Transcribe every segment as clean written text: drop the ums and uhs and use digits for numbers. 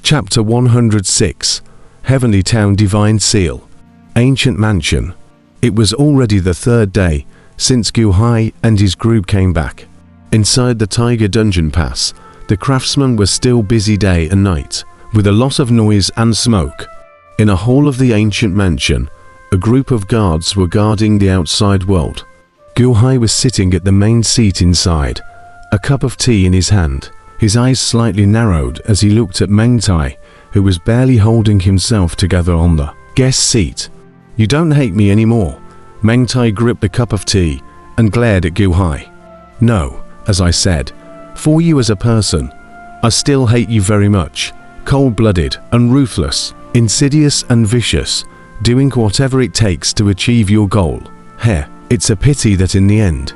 Chapter 106. Heavenly Town Divine Seal. Ancient Mansion. It was already the third day since Gu Hai and his group came back. Inside the Tiger Dungeon Pass, the craftsmen were still busy day and night, with a lot of noise and smoke. In a hall of the ancient mansion, a group of guards were guarding the outside world. Gu Hai was sitting at the main seat inside, a cup of tea in his hand. His eyes slightly narrowed as he looked at Meng Tai, who was barely holding himself together on the guest seat. "You don't hate me anymore." Meng Tai gripped the cup of tea and glared at Gu Hai. "No, as I said, for you as a person, I still hate you very much. Cold-blooded and ruthless, insidious and vicious, doing whatever it takes to achieve your goal. Heh, it's a pity that in the end,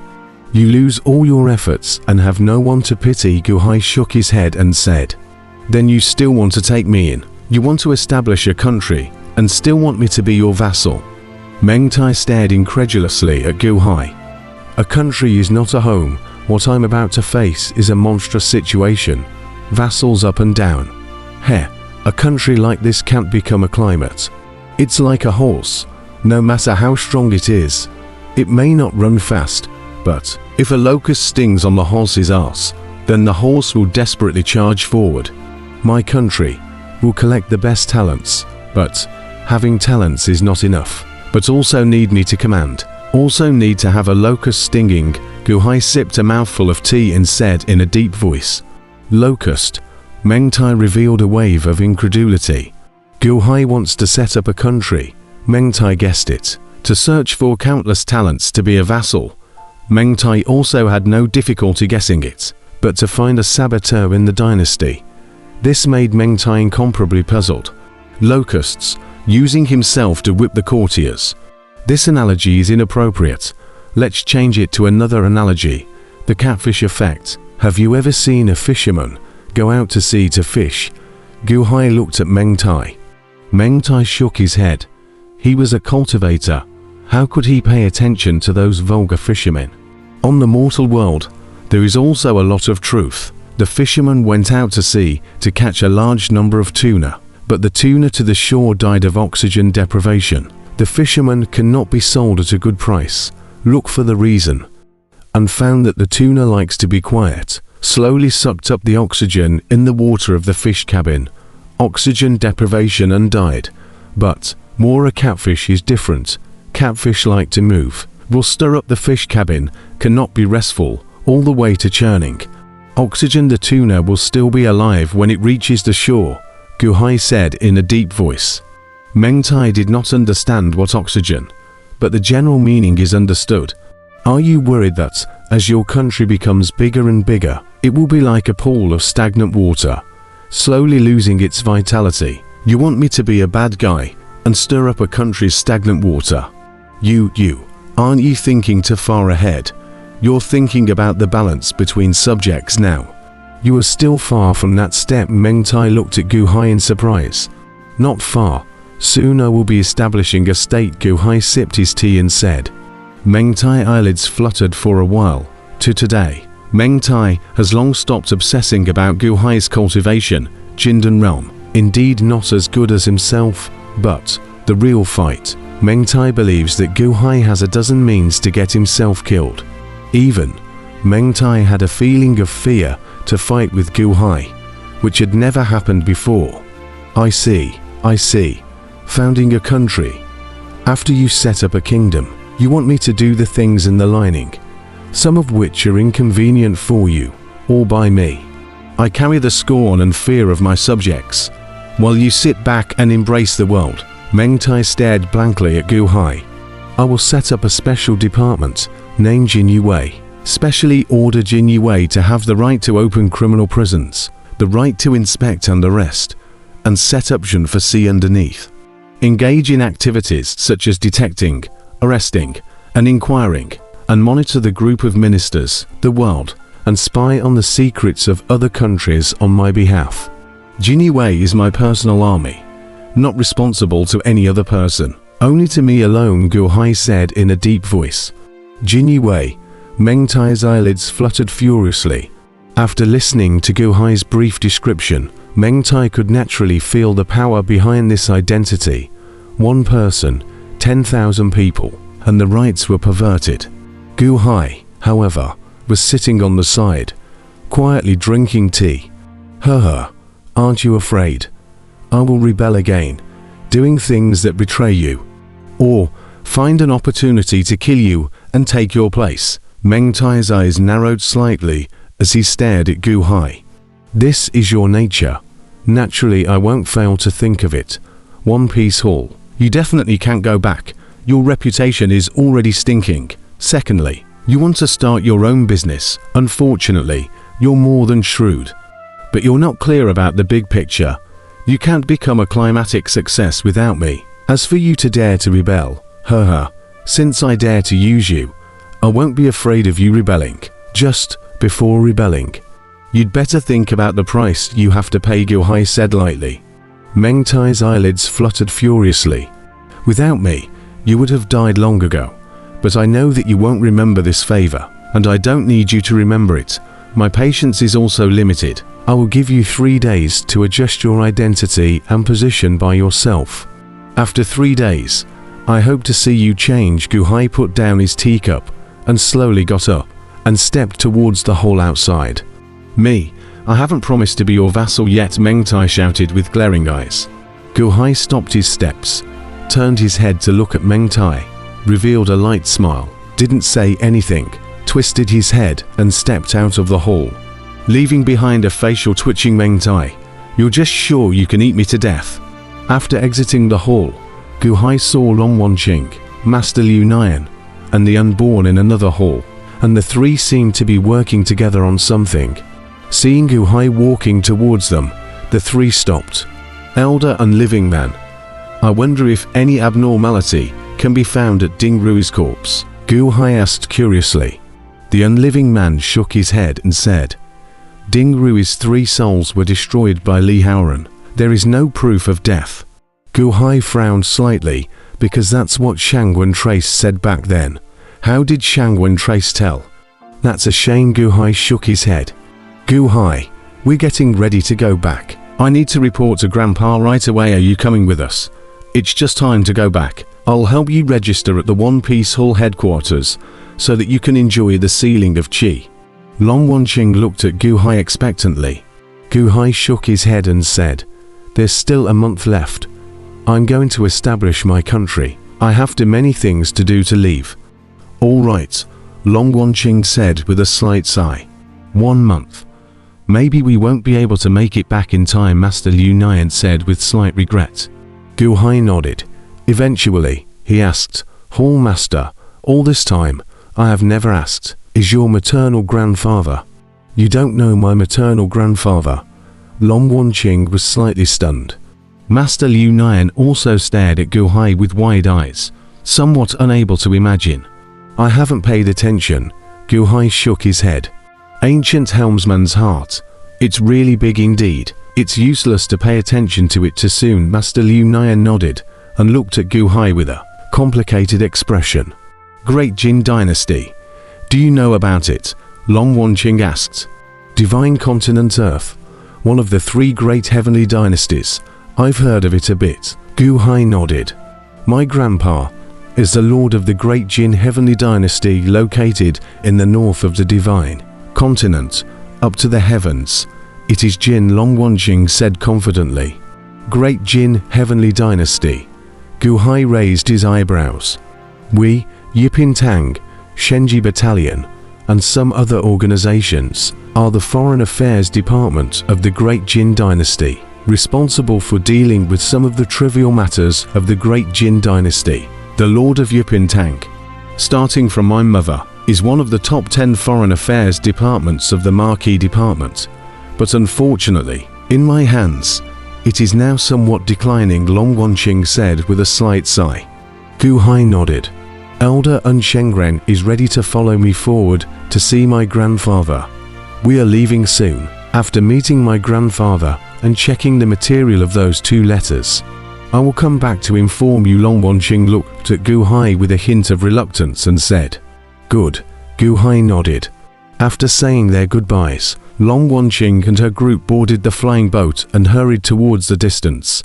you lose all your efforts and have no one to pity." Gu Hai shook his head and said, "Then you still want to take me in? You want to establish a country and still want me to be your vassal?" Meng Tai stared incredulously at Gu Hai. "A country is not a home. What I'm about to face is a monstrous situation. Vassals up and down. Heh, a country like this can't become a climate. It's like a horse. No matter how strong it is, it may not run fast, but if a locust stings on the horse's ass, then the horse will desperately charge forward. My country will collect the best talents, but having talents is not enough, but also need me to command. Also need to have a locust stinging." Gu Hai sipped a mouthful of tea and said in a deep voice, "Locust." Meng Tai revealed a wave of incredulity. Gu Hai wants to set up a country. Meng Tai guessed it. To search for countless talents to be a vassal. Meng Tai also had no difficulty guessing it, but to find a saboteur in the dynasty. This made Meng Tai incomparably puzzled. Locusts, using himself to whip the courtiers. This analogy is inappropriate. Let's change it to another analogy. The catfish effect. Have you ever seen a fisherman go out to sea to fish? Gu Hai looked at Meng Tai. Meng Tai shook his head. He was a cultivator. How could he pay attention to those vulgar fishermen? On the mortal world, there is also a lot of truth. The fisherman went out to sea to catch a large number of tuna, but the tuna to the shore died of oxygen deprivation. The fisherman cannot be sold at a good price. Look for the reason, and found that the tuna likes to be quiet. Slowly sucked up the oxygen in the water of the fish cabin. Oxygen deprivation and died. But more a catfish is different. Catfish like to move. Will stir up the fish cabin, cannot be restful, all the way to churning. Oxygen the tuna will still be alive when it reaches the shore, Gu Hai said in a deep voice. Meng Tai did not understand what oxygen, but the general meaning is understood. Are you worried that, as your country becomes bigger and bigger, it will be like a pool of stagnant water, slowly losing its vitality? You want me to be a bad guy and stir up a country's stagnant water? Aren't you thinking too far ahead? You're thinking about the balance between subjects now. You are still far from that step. Meng Tai looked at Gu Hai in surprise. Not far. Soon I will be establishing a state. Gu Hai sipped his tea and said. Meng Tai eyelids fluttered for a while. To today, Meng Tai has long stopped obsessing about Gu Hai's cultivation, Jindan realm. Indeed not as good as himself, but the real fight. Meng Tai believes that Gu Hai has a dozen means to get himself killed. Even, Meng Tai had a feeling of fear to fight with Gu Hai, which had never happened before. I see. Founding a country. After you set up a kingdom, you want me to do the things in the lining, some of which are inconvenient for you, or by me. I carry the scorn and fear of my subjects, while you sit back and embrace the world. Meng Tai stared blankly at Gu Hai. I will set up a special department, named Jinyue, specially order Jinyue to have the right to open criminal prisons, the right to inspect and arrest, and set up Jin for sea underneath. Engage in activities such as detecting, arresting, and inquiring, and monitor the group of ministers, the world, and spy on the secrets of other countries on my behalf. Jinyue is my personal army, not responsible to any other person, only to me alone, Gu Hai said in a deep voice. Jinyue. Meng Tai's eyelids fluttered furiously. After listening to Gu Hai's brief description, Meng Tai could naturally feel the power behind this identity. One person, 10,000 people, and the rights were perverted. Gu Hai, however, was sitting on the side, quietly drinking tea. Aren't you afraid? I will rebel again, doing things that betray you. Or find an opportunity to kill you and take your place. Meng Tai's eyes narrowed slightly as he stared at Gu Hai. This is your nature. Naturally, I won't fail to think of it. One Piece Hall. You definitely can't go back. Your reputation is already stinking. Secondly, you want to start your own business. Unfortunately, you're more than shrewd. But you're not clear about the big picture. You can't become a climatic success without me. As for you to dare to rebel, since I dare to use you, I won't be afraid of you rebelling. Just before rebelling, you'd better think about the price you have to pay, Gu Hai said lightly. Meng Tai's eyelids fluttered furiously. Without me, you would have died long ago. But I know that you won't remember this favor, and I don't need you to remember it. My patience is also limited. I will give you 3 days to adjust your identity and position by yourself. After 3 days, I hope to see you change. Gu Hai put down his teacup and slowly got up and stepped towards the hall outside. Me, I haven't promised to be your vassal yet, Meng Tai shouted with glaring eyes. Gu Hai stopped his steps, turned his head to look at Meng Tai, revealed a light smile, didn't say anything, twisted his head and stepped out of the hall, leaving behind a facial twitching Meng Tai. You're just sure you can eat me to death? After exiting the hall, Gu Hai saw Long Wanqing, Master Liu Nian, and the Unborn in another hall, and the three seemed to be working together on something. Seeing Gu Hai walking towards them, the three stopped. Elder and Living Man. I wonder if any abnormality can be found at Ding Rui's corpse? Gu Hai asked curiously. The Unliving Man shook his head and said, Ding Rui's 3 souls were destroyed by Li Haoran. There is no proof of death. Gu Hai frowned slightly, because that's what Shangwen Trace said back then. How did Shangwen Trace tell? That's a shame. Gu Hai shook his head. Gu Hai, we're getting ready to go back. I need to report to Grandpa right away. Are you coming with us? It's just time to go back. I'll help you register at the One Piece Hall headquarters, so that you can enjoy the sealing of Qi. Long Wanqing looked at Gu Hai expectantly. Gu Hai shook his head and said, There's still a month left. I'm going to establish my country. I have too many things to do to leave. All right, Long Wanqing said with a slight sigh. 1 month. Maybe we won't be able to make it back in time, Master Liu Nian said with slight regret. Gu Hai nodded. Eventually, he asked, Hall Master, all this time, I have never asked, is your maternal grandfather? You don't know my maternal grandfather? Long Wanqing was slightly stunned. Master Liu Nian also stared at Gu Hai with wide eyes, somewhat unable to imagine. I haven't paid attention. Gu Hai shook his head. Ancient helmsman's heart. It's really big indeed. It's useless to pay attention to it too soon. Master Liu Nian nodded and looked at Gu Hai with a complicated expression. Great Jin Dynasty. Do you know about it? Long Wanqing asked. Divine Continent Earth. One of the 3 great heavenly dynasties. I've heard of it a bit. Gu Hai nodded. My grandpa is the lord of the great Jin heavenly dynasty located in the north of the divine continent, up to the heavens. It is Jin, Long Wanqing said confidently. Great Jin heavenly dynasty. Gu Hai raised his eyebrows. We, Yipin Tang, Shenji Battalion, and some other organizations, are the Foreign Affairs Department of the Great Jin Dynasty, responsible for dealing with some of the trivial matters of the Great Jin Dynasty. The Lord of Yipin Tang, starting from my mother, is one of the top 10 Foreign Affairs Departments of the Marquis Department, but unfortunately, in my hands, it is now somewhat declining, Long Wanqing said with a slight sigh. Gu Hai nodded. Elder Unshengren is ready to follow me forward to see my grandfather. We are leaving soon. After meeting my grandfather and checking the material of those 2 letters, I will come back to inform you. Long Wanqing looked at Gu Hai with a hint of reluctance and said, Good. Gu Hai nodded. After saying their goodbyes, Long Wanqing and her group boarded the flying boat and hurried towards the distance.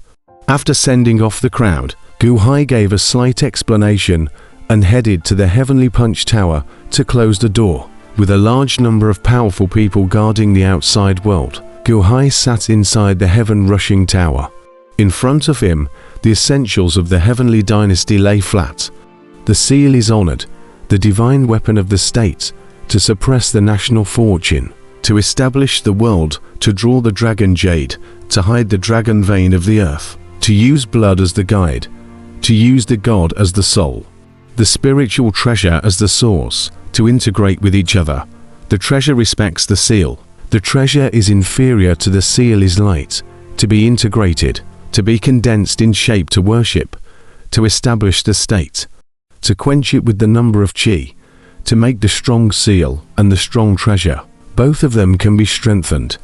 After sending off the crowd, Gu Hai gave a slight explanation and headed to the Heavenly Punch Tower to close the door. With a large number of powerful people guarding the outside world, Gu Hai sat inside the Heaven Rushing Tower. In front of him, the essentials of the Heavenly Dynasty lay flat. The seal is honored, the divine weapon of the state, to suppress the national fortune, to establish the world, to draw the dragon jade, to hide the dragon vein of the earth, to use blood as the guide, to use the god as the soul, the spiritual treasure as the source, to integrate with each other. The treasure respects the seal. The treasure is inferior to the seal is light, to be integrated, to be condensed in shape to worship, to establish the state, to quench it with the number of chi, to make the strong seal and the strong treasure. Both of them can be strengthened.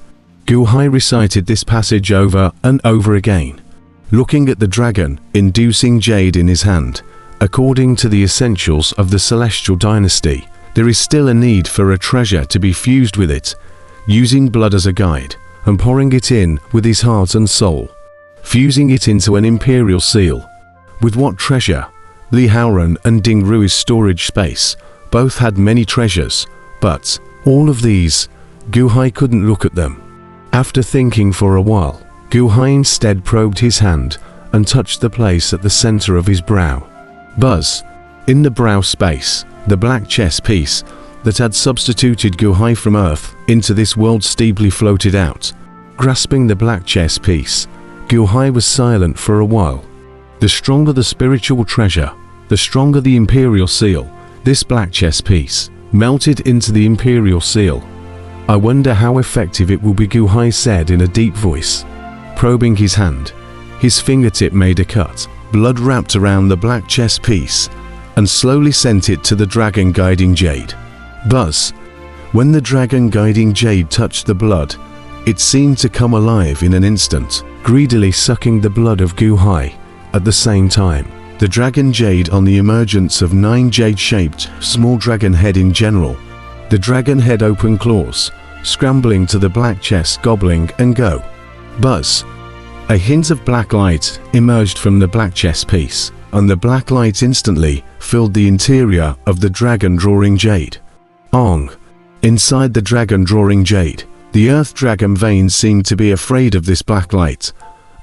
Gu Hai recited this passage over and over again, looking at the dragon, inducing jade in his hand. According to the essentials of the celestial dynasty, there is still a need for a treasure to be fused with it, using blood as a guide, and pouring it in with his heart and soul, fusing it into an imperial seal. With what treasure? Li Haoran and Ding Rui's storage space both had many treasures, but all of these, Gu Hai couldn't look at them. After thinking for a while, Gu Hai instead probed his hand and touched the place at the center of his brow. Buzz! In the brow space, the black chess piece that had substituted Gu Hai from Earth into this world steeply floated out. Grasping the black chess piece, Gu Hai was silent for a while. The stronger the spiritual treasure, the stronger the imperial seal. This black chess piece melted into the imperial seal. I wonder how effective it will be, Gu Hai said in a deep voice. Probing his hand, his fingertip made a cut. Blood wrapped around the black chess piece and slowly sent it to the dragon guiding jade. Buzz! When the dragon guiding jade touched the blood, it seemed to come alive in an instant, greedily sucking the blood of Gu Hai. At the same time, the dragon jade on the emergence of 9 jade-shaped small dragon head in general. The dragon head open claws, scrambling to the black chess, gobbling and go. Buzz! A hint of black light emerged from the black chess piece, and the black light instantly filled the interior of the dragon drawing jade. Ong! Inside the dragon drawing jade, the earth dragon vein seemed to be afraid of this black light,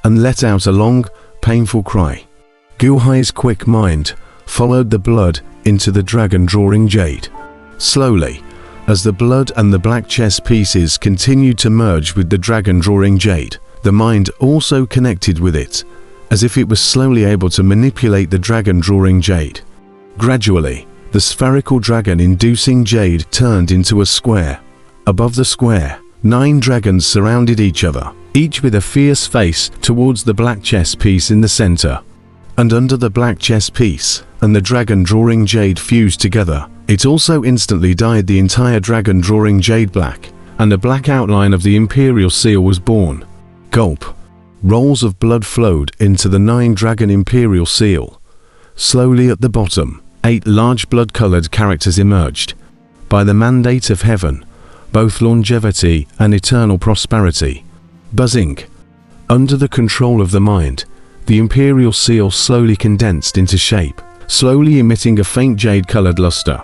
and let out a long, painful cry. Gu Hai's quick mind followed the blood into the dragon drawing jade. Slowly, as the blood and the black chess pieces continued to merge with the dragon drawing jade, the mind also connected with it, as if it was slowly able to manipulate the dragon drawing jade. Gradually, the spherical dragon inducing jade turned into a square. Above the square, 9 dragons surrounded each other, each with a fierce face towards the black chess piece in the center. And under the black chess piece and the dragon drawing jade fused together, it also instantly dyed the entire dragon drawing jade black, and a black outline of the imperial seal was born. Gulp! Rolls of blood flowed into the 9 dragon imperial seal. Slowly at the bottom, 8 large blood-colored characters emerged. By the mandate of heaven, both longevity and eternal prosperity. Buzzing! Under the control of the mind, the imperial seal slowly condensed into shape, slowly emitting a faint jade-colored luster.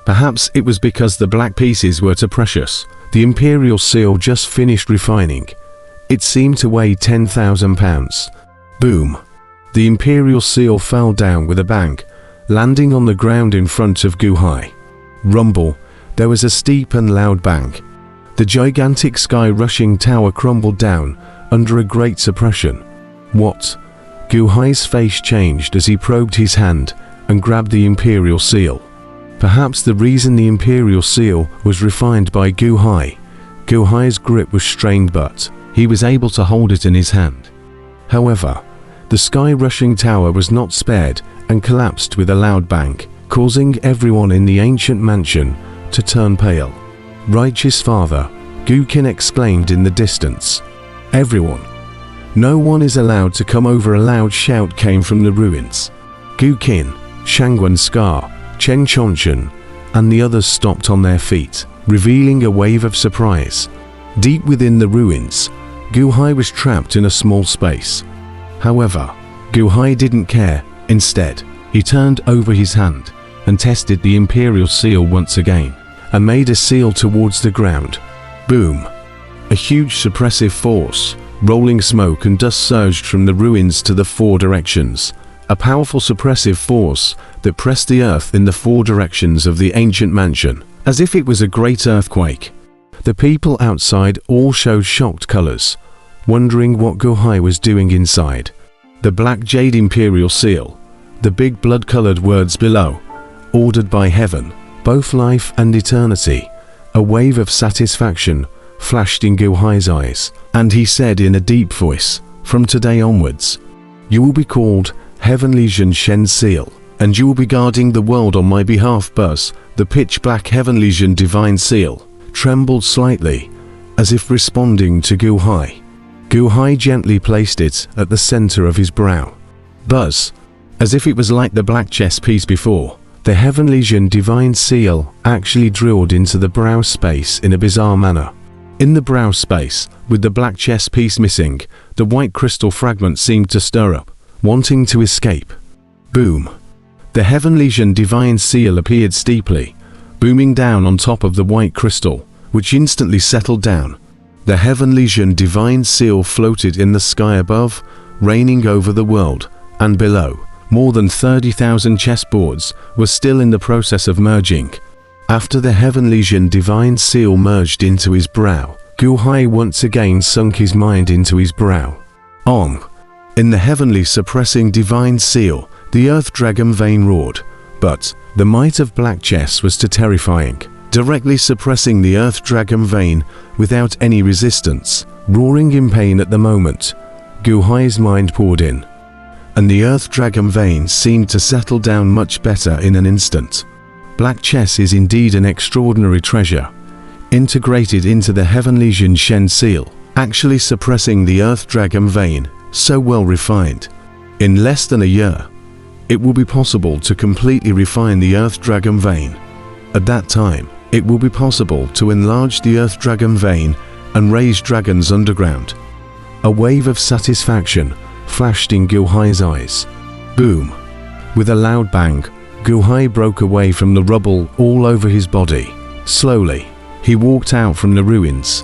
Perhaps it was because the black pieces were too precious. The imperial seal just finished refining. It seemed to weigh 10,000 pounds. Boom! The imperial seal fell down with a bang, landing on the ground in front of Gu Hai. Rumble! There was a steep and loud bang. The gigantic sky-rushing tower crumbled down under a great suppression. What? Gu Hai's face changed as he probed his hand and grabbed the imperial seal. Perhaps the reason the imperial seal was refined by Gu Hai's grip was strained, but he was able to hold it in his hand. However, the sky-rushing tower was not spared and collapsed with a loud bang, causing everyone in the ancient mansion to turn pale. Righteous Father, Gu Qin exclaimed in the distance. Everyone! No one is allowed to come over. A loud shout came from the ruins. Gu Qin, Shangwen Scar, Chen Chongchen, and the others stopped on their feet. revealing a wave of surprise. Deep within the ruins, Gu Hai was trapped in a small space. However, Gu Hai didn't care. Instead, he turned over his hand and tested the Imperial seal once again, and made a seal towards the ground. Boom! A huge suppressive force, rolling smoke and dust surged from the ruins to the four directions. A powerful suppressive force that pressed the earth in the four directions of the ancient mansion, as if it was a great earthquake. The people outside all showed shocked colors, wondering what Gu Hai was doing inside. The black jade Imperial seal, the big blood-colored words below, ordered by heaven, both life and eternity. A wave of satisfaction flashed in Gu Hai's eyes, and he said in a deep voice, "From today onwards, you will be called Heavenly Zhen Shen Seal, and you will be guarding the world on my behalf." Buzz, the pitch-black Heavenly Zhen Divine Seal, trembled slightly, as if responding to Gu Hai. Gu Hai gently placed it at the center of his brow. Buzz, as if it was like the black chess piece before, the Heavenly Zhen Divine Seal actually drilled into the brow space in a bizarre manner. In the brow space, with the black chess piece missing, the white crystal fragment seemed to stir up, wanting to escape. Boom! The Heavenly Zhen Divine Seal appeared steeply, booming down on top of the white crystal, which instantly settled down. The Heavenly Zhen Divine Seal floated in the sky above, reigning over the world, and below, more than 30,000 chessboards were still in the process of merging. After the Heavenly Zhen Divine Seal merged into his brow, Gu Hai once again sunk his mind into his brow. Ong! In the heavenly suppressing Divine Seal, the Earth Dragon vein roared, but the might of black chess was too terrifying, directly suppressing the Earth Dragon vein without any resistance. Roaring in pain at the moment, Gu Hai's mind poured in, and the Earth Dragon vein seemed to settle down much better in an instant. Black chess is indeed an extraordinary treasure, integrated into the Heavenly Zhen Shen Seal, actually suppressing the Earth Dragon vein, so well refined. In less than a year, it will be possible to completely refine the Earth Dragon vein. At that time, it will be possible to enlarge the Earth Dragon vein and raise dragons underground. A wave of satisfaction flashed in Gu Hai's eyes. Boom! With a loud bang, Gu Hai broke away from the rubble all over his body. Slowly, he walked out from the ruins,